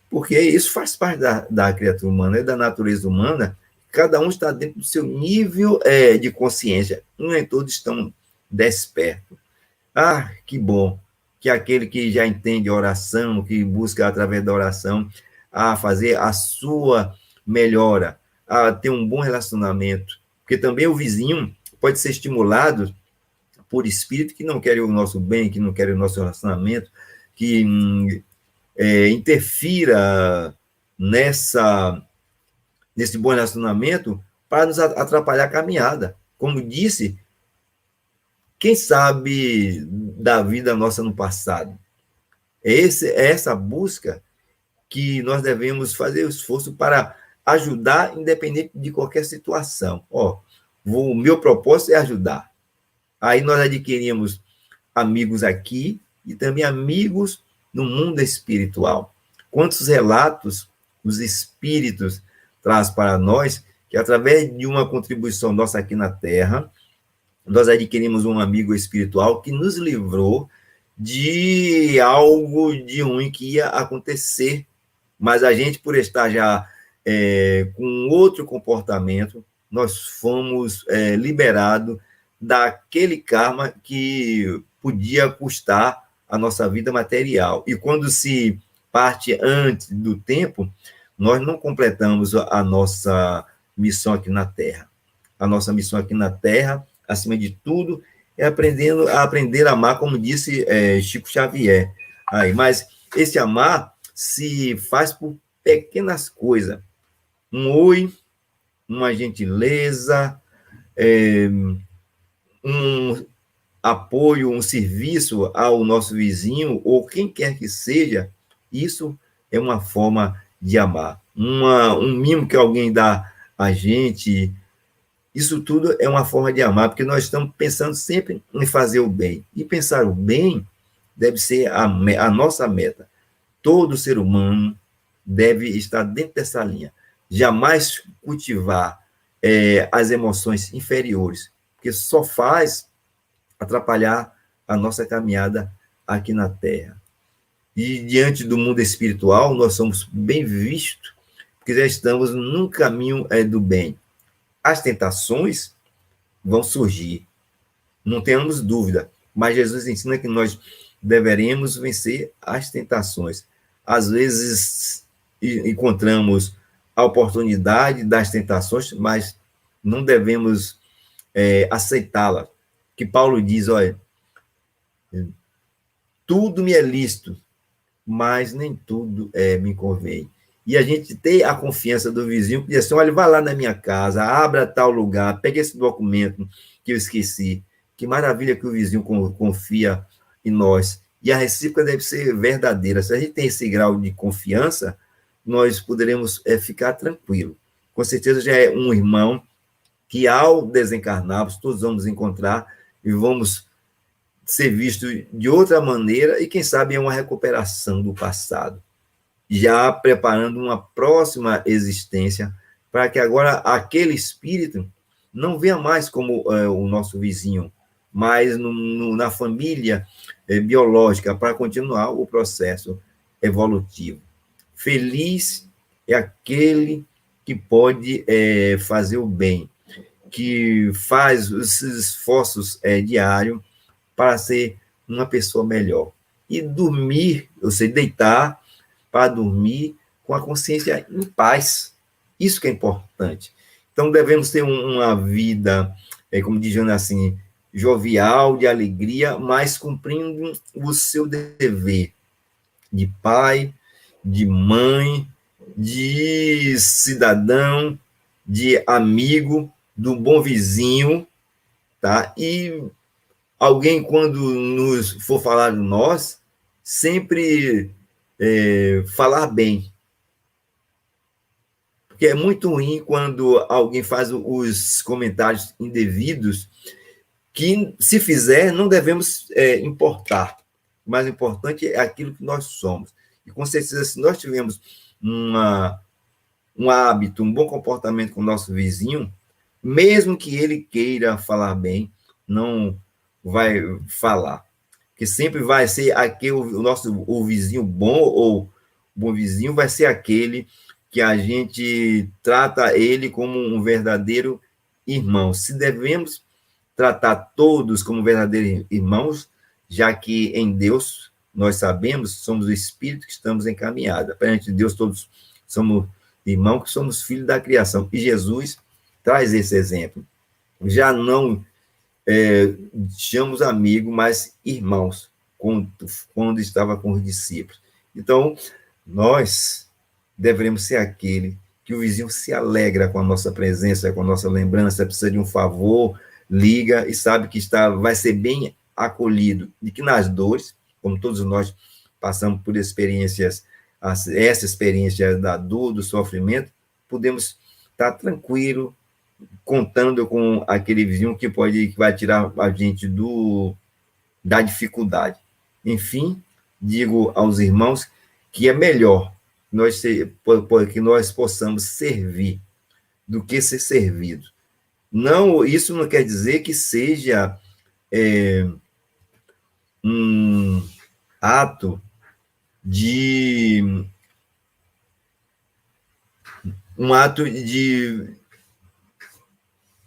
porque isso faz parte da criatura humana, da natureza humana. Cada um está dentro do seu nível de consciência, nem todos estão despertos. Ah, que bom que aquele que já entende a oração, que busca através da oração a fazer a sua melhora, a ter um bom relacionamento, porque também o vizinho pode ser estimulado por espírito que não querem o nosso bem, que não querem o nosso relacionamento, que interfira nesse bom relacionamento para nos atrapalhar a caminhada. Como disse, quem sabe da vida nossa no passado? É essa busca que nós devemos fazer o esforço para ajudar, independente de qualquer situação. O meu propósito é ajudar. Aí nós adquirimos amigos aqui e também amigos no mundo espiritual. Quantos relatos os espíritos trazem para nós que, através de uma contribuição nossa aqui na Terra, nós adquirimos um amigo espiritual que nos livrou de algo de ruim que ia acontecer, mas a gente, por estar já com outro comportamento, nós fomos liberados daquele karma que podia custar a nossa vida material. E quando se parte antes do tempo, nós não completamos a nossa missão aqui na Terra. A nossa missão aqui na Terra, acima de tudo, é aprender a amar, como disse Chico Xavier. Mas esse amar se faz por pequenas coisas. Um oi, uma gentileza, um apoio, um serviço ao nosso vizinho, ou quem quer que seja, isso é uma forma de amar. Um mimo que alguém dá a gente, isso tudo é uma forma de amar, porque nós estamos pensando sempre em fazer o bem. E pensar o bem deve ser a nossa meta. Todo ser humano deve estar dentro dessa linha. Jamais cultivar as emoções inferiores, porque só faz atrapalhar a nossa caminhada aqui na Terra. E diante do mundo espiritual, nós somos bem vistos, porque já estamos num caminho do bem. As tentações vão surgir, não tenhamos dúvida, mas Jesus ensina que nós deveremos vencer as tentações. Às vezes encontramos a oportunidade das tentações, mas não devemos aceitá-la. Que Paulo diz, olha, tudo me é lícito, mas nem tudo me convém. E a gente ter a confiança do vizinho, que diz assim, olha, vai lá na minha casa, abra tal lugar, pegue esse documento que eu esqueci. Que maravilha que o vizinho confia em nós. e a recíproca deve ser verdadeira. Se a gente tem esse grau de confiança, nós poderemos ficar tranquilo. Com certeza já é um irmão que, ao desencarnarmos, todos vamos encontrar e vamos ser vistos de outra maneira, e quem sabe é uma recuperação do passado, já preparando uma próxima existência, para que agora aquele espírito não venha mais como o nosso vizinho, mas na família biológica, para continuar o processo evolutivo. Feliz é aquele que pode fazer o bem, que faz os esforços diários para ser uma pessoa melhor. E dormir, ou seja, deitar para dormir com a consciência em paz. Isso que é importante. Então, devemos ter uma vida, como dizendo assim, jovial, de alegria, mas cumprindo o seu dever de pai, de mãe, de cidadão, de amigo, do bom vizinho, tá? E alguém, quando nos for falar de nós, sempre falar bem. Porque é muito ruim quando alguém faz os comentários indevidos, que, se fizer, não devemos importar. O mais importante é aquilo que nós somos. E, com certeza, se nós tivermos um hábito, um bom comportamento com o nosso vizinho, mesmo que ele queira falar bem, não vai falar. Porque sempre vai ser aquele, o vizinho bom, ou o bom vizinho vai ser aquele que a gente trata ele como um verdadeiro irmão. Se devemos tratar todos como verdadeiros irmãos, já que em Deus, nós sabemos, somos o Espírito que estamos encaminhados. Perante Deus, todos somos irmãos, que somos filhos da criação. E Jesus traz esse exemplo. Já não chamamos amigos, mas irmãos, quando estava com os discípulos. Então, nós devemos ser aquele que o vizinho se alegra com a nossa presença, com a nossa lembrança, precisa de um favor, liga e sabe que vai ser bem acolhido, e que nas dores, como todos nós passamos por experiências, essa experiência da dor, do sofrimento, podemos estar tranquilo, contando com aquele vizinho que vai tirar a gente da dificuldade. Enfim, digo aos irmãos que é melhor que nós possamos servir do que ser servido. Não, isso não quer dizer que seja um ato de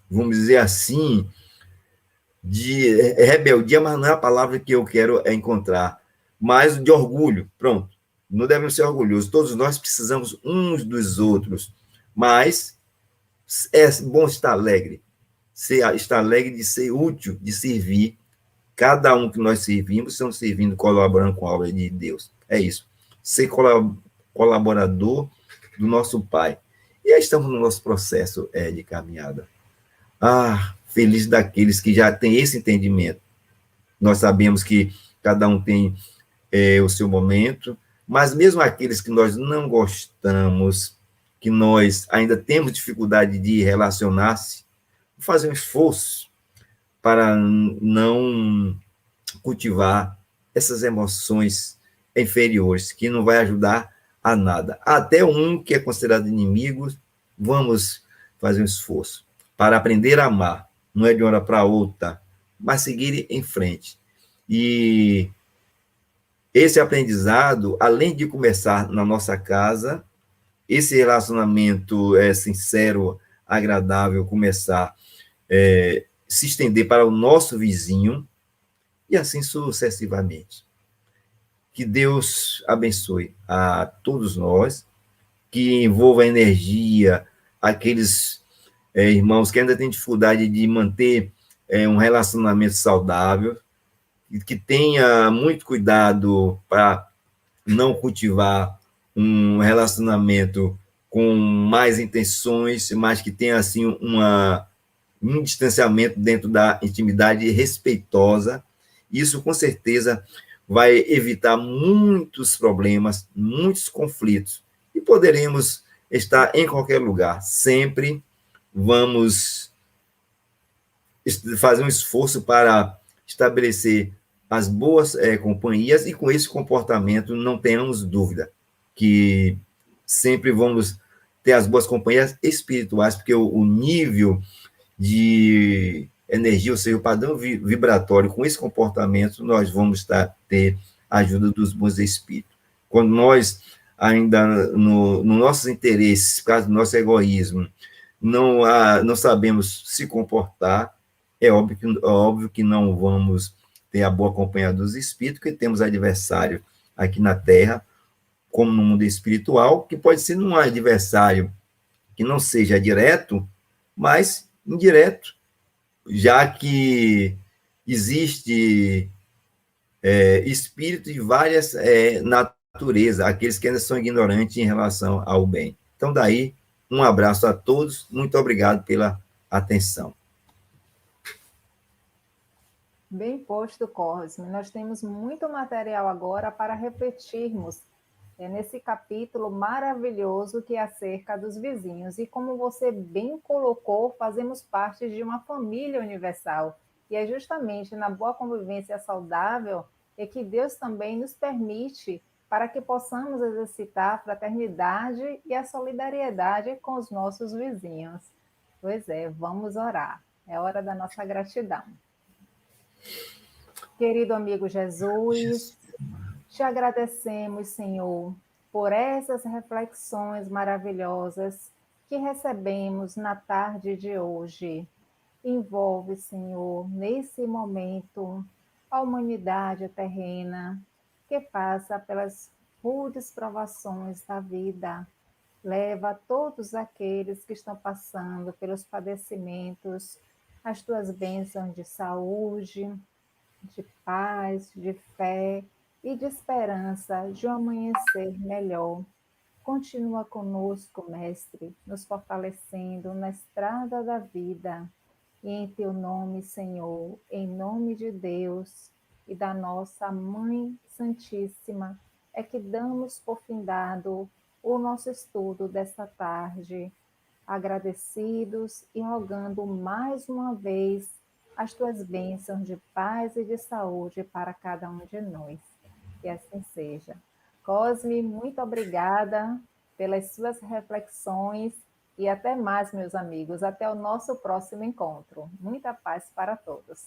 vamos dizer assim, de rebeldia, mas não é a palavra que eu quero encontrar, mas de orgulho. Pronto. Não devemos ser orgulhosos. Todos nós precisamos uns dos outros, mas é bom estar alegre. Estar alegre de ser útil, de servir. Cada um que nós servimos, estamos servindo, colaborando com a obra de Deus. É isso. Ser colaborador do nosso Pai. E aí estamos no nosso processo de caminhada. Feliz daqueles que já têm esse entendimento. Nós sabemos que cada um tem o seu momento, mas mesmo aqueles que nós não gostamos, que nós ainda temos dificuldade de relacionar-se, fazer um esforço para não cultivar essas emoções inferiores, que não vai ajudar a nada. Até um que é considerado inimigo, vamos fazer um esforço para aprender a amar. Não é de uma hora para outra, mas seguir em frente. E esse aprendizado, além de começar na nossa casa, esse relacionamento sincero, agradável, começar se estender para o nosso vizinho, e assim sucessivamente. Que Deus abençoe a todos nós, que envolva a energia, aqueles irmãos que ainda têm dificuldade de manter um relacionamento saudável, e que tenha muito cuidado para não cultivar um relacionamento com mais intenções, mas que tenha assim um distanciamento dentro da intimidade respeitosa. Isso, com certeza, vai evitar muitos problemas, muitos conflitos, e poderemos estar em qualquer lugar. Sempre vamos fazer um esforço para estabelecer as boas companhias, e com esse comportamento não tenhamos dúvida que sempre vamos ter as boas companhias espirituais, porque o nível de energia, ou seja, o padrão vibratório, com esse comportamento, nós vamos ter a ajuda dos bons espíritos. Quando nós, ainda no nossos interesses, por causa do nosso egoísmo, não sabemos se comportar, óbvio que não vamos ter a boa companhia dos espíritos, porque temos adversário aqui na Terra, como no mundo espiritual, que pode ser um adversário que não seja direto, mas indireto, já que existe espírito de várias naturezas, aqueles que ainda são ignorantes em relação ao bem. Então, daí, um abraço a todos, muito obrigado pela atenção. Bem posto, Cosme. Nós temos muito material agora para refletirmos nesse capítulo maravilhoso que é acerca dos vizinhos. E como você bem colocou, fazemos parte de uma família universal. E é justamente na boa convivência saudável é que Deus também nos permite para que possamos exercitar a fraternidade e a solidariedade com os nossos vizinhos. Pois é, vamos orar. É hora da nossa gratidão. Querido amigo Jesus, te agradecemos, Senhor, por essas reflexões maravilhosas que recebemos na tarde de hoje. Envolve, Senhor, nesse momento, a humanidade terrena que passa pelas rudes provações da vida. Leva todos aqueles que estão passando pelos padecimentos, as tuas bênçãos de saúde, de paz, de fé e de esperança de um amanhecer melhor. Continua conosco, Mestre, nos fortalecendo na estrada da vida. E em teu nome, Senhor, em nome de Deus e da nossa Mãe Santíssima, é que damos por findado o nosso estudo desta tarde, agradecidos e rogando mais uma vez as tuas bênçãos de paz e de saúde para cada um de nós. Que assim seja. Cosme, muito obrigada pelas suas reflexões e até mais, meus amigos. Até o nosso próximo encontro. Muita paz para todos.